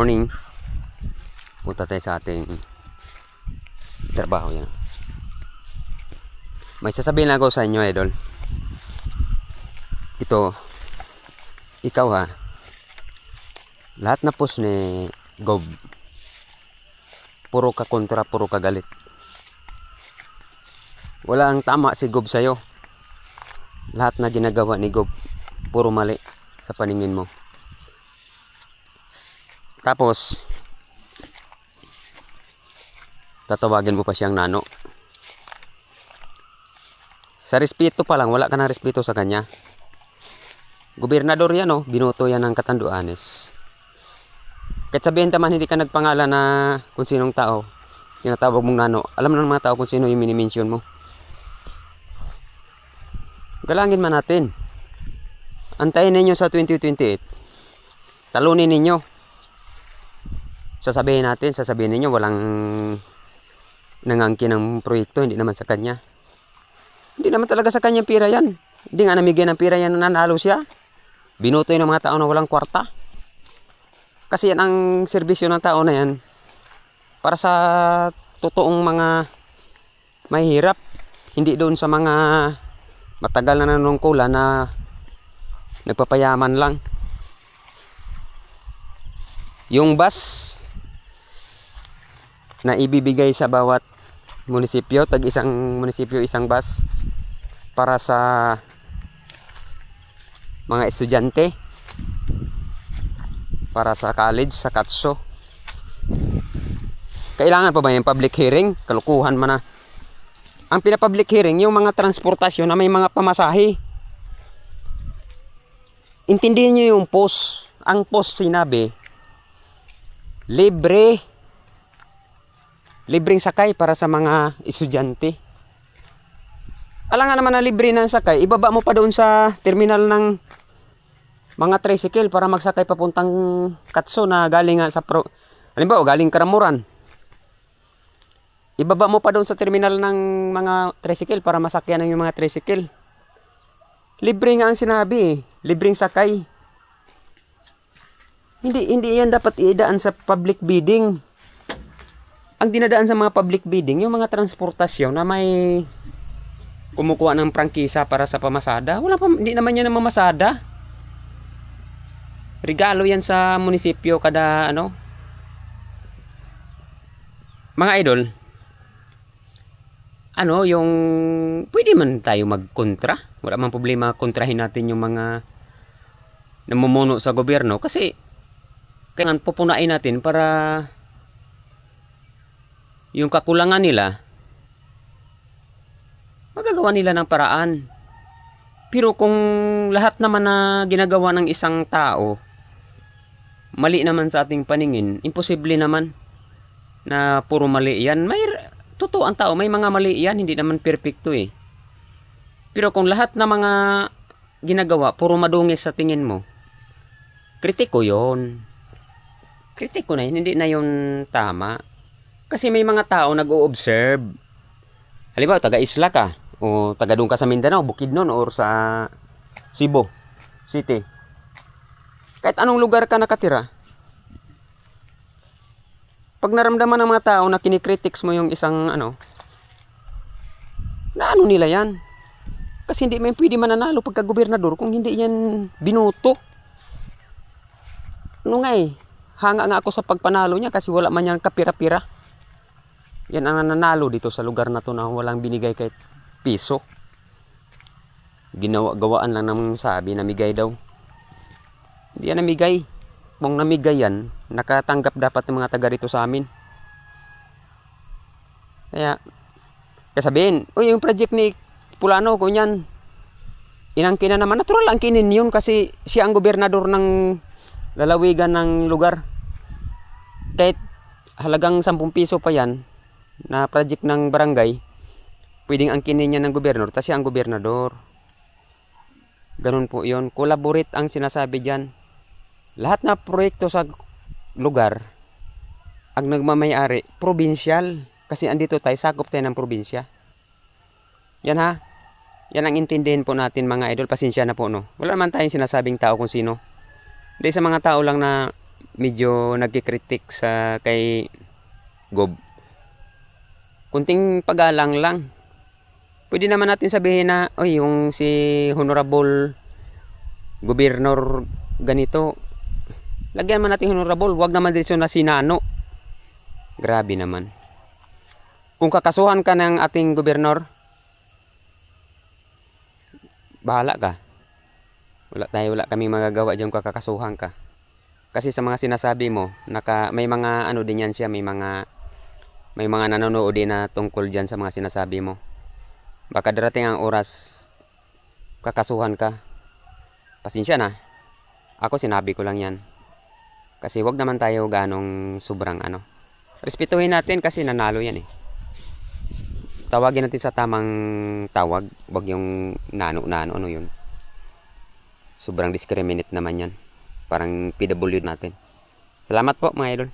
Morning. Punta tayo sa ating trabaho yan. May sasabihin lang ako sa inyo, idol. Ito, ikaw ha, lahat na post ni Gob, puro ka kontra, puro ka galit. Wala ang tama si Gob sa'yo. Lahat na ginagawa ni Gob, puro mali sa paningin mo. Tapos tatawagin mo pa siyang nano. Sa respeto pa lang, wala ka ng respeto sa kanya. Gobernador yan, oh, binoto yan ng Catanduanes. Kahit sabihin naman hindi ka nagpangalan na kung sinong tao tinatawag mong nano, alam na ng mga tao kung sino yung minimension mo. Galangin man natin. Antayin ninyo sa 2028. Talunin ninyo. Sasabihin ninyo walang nangangkin ng proyekto, hindi naman sa kanya. Hindi naman talaga sa kanya pira yan. Hindi nga namigay ng pira yan na nanalo siya. Binoto yun ng mga tao na walang kwarta. Kasi yan ang serbisyo ng tao na yan para sa totoong mga mahirap. Hindi doon sa mga matagal na nanungkulan na nagpapayaman lang. Yung bus na ibibigay sa bawat munisipyo, tag isang munisipyo isang bus para sa mga estudyante, para sa college, sa katso. Kailangan pa ba yung public hearing? Kalukuhan man na. Ang pinapublic hearing, yung mga transportasyon na may mga pamasahe. Intindihin nyo yung post. Ang post sinabi, libreng sakay para sa mga estudyante. Alam nga naman na libre na sakay, ibaba mo pa doon sa terminal ng mga tricycle para magsakay papuntang Katso na galing nga sa halimbawa galing Karamuran. Ibaba mo pa doon sa terminal ng mga tricycle para masakyan ng yung mga tricycle. Libre nga ang sinabi, libreng sakay. Hindi yan dapat idaan sa public bidding. Ang dinadaan sa mga public bidding, yung mga transportasyon na may kumukuha ng prangkisa para sa pamasada. Hindi naman yan ang mamasada. Regalo yan sa munisipyo kada ano. Mga idol, yung pwede man tayo magkontra. Wala man problema kontrahin natin yung mga namumuno sa gobyerno kasi kailangan pupunain natin para yung kakulangan nila magagawa nila ng paraan. Pero kung lahat naman na ginagawa ng isang tao mali naman sa ating paningin, imposible naman na puro mali yan. May totoo ang tao, may mga mali yan, hindi naman perfecto eh. Pero kung lahat na mga ginagawa puro madungis sa tingin mo, kritiko yon. Kritiko na yun, hindi na yun tama. Kasi may mga tao nag-o-observe. Halimbawa, taga-Isla ka, o taga doon ka sa Mindanao, Bukidnon, or sa Cebu City. Kahit anong lugar ka nakatira, pag naramdaman ng mga tao na kinikritics mo yung isang na ano nila yan. Kasi hindi may pwede mananalo pagka gobernador kung hindi yan binuto. Hanga nga ako sa pagpanalo niya kasi wala man yan kapira-pira. Yan ang nananalo dito sa lugar na to na walang binigay kahit piso. Gawaan lang ng sabi, namigay daw. Hindi yan namigay. Kung namigay yan, nakatanggap dapat ng mga taga rito sa amin. Kaya sabihin, yung project ni Pulano, kunyan, inangkin na naman. Natural angkinin yun kasi siya ang gobernador ng lalawigan ng lugar. Kahit halagang 10 piso pa yan na project ng barangay, pwedeng angkinin niya ng gobernador, kasi ang gobernador. Ganun po yun. Collaborate ang sinasabi dyan. Lahat na proyekto sa lugar, ang nagmamayari, probinsyal. Kasi andito tayo, sakop tayo ng probinsya. Yan ha. Yan ang intindihin po natin mga idol. Pasensya na po, no. Wala naman tayong sinasabing tao kung sino. Hindi, sa mga tao lang na medyo nagkikritik sa kay Gob. Kunting pagalang lang. Pwede naman natin sabihin na, oy, yung si Honorable Gobernador ganito, lagyan man natin Honorable, wag naman din na sinano. Grabe naman. Kung kakasuhan ka ng ating gobernador, bahala ka. Wala kaming magagawa diyan kung kakasuhan ka. Kasi sa mga sinasabi mo, may mga ano din yan siya, may mga nanonood din na tungkol diyan sa mga sinasabi mo. Baka darating ang oras kakasuhan ka. Pasensya na. Ako sinabi ko lang yan. Kasi wag naman tayo ganong sobrang ano. Respetuhin natin kasi nanalo yan eh. Tawagin natin sa tamang tawag. Wag yung nano-nano ano yun. Sobrang discriminate naman yan. Parang PW natin. Salamat po mga idol.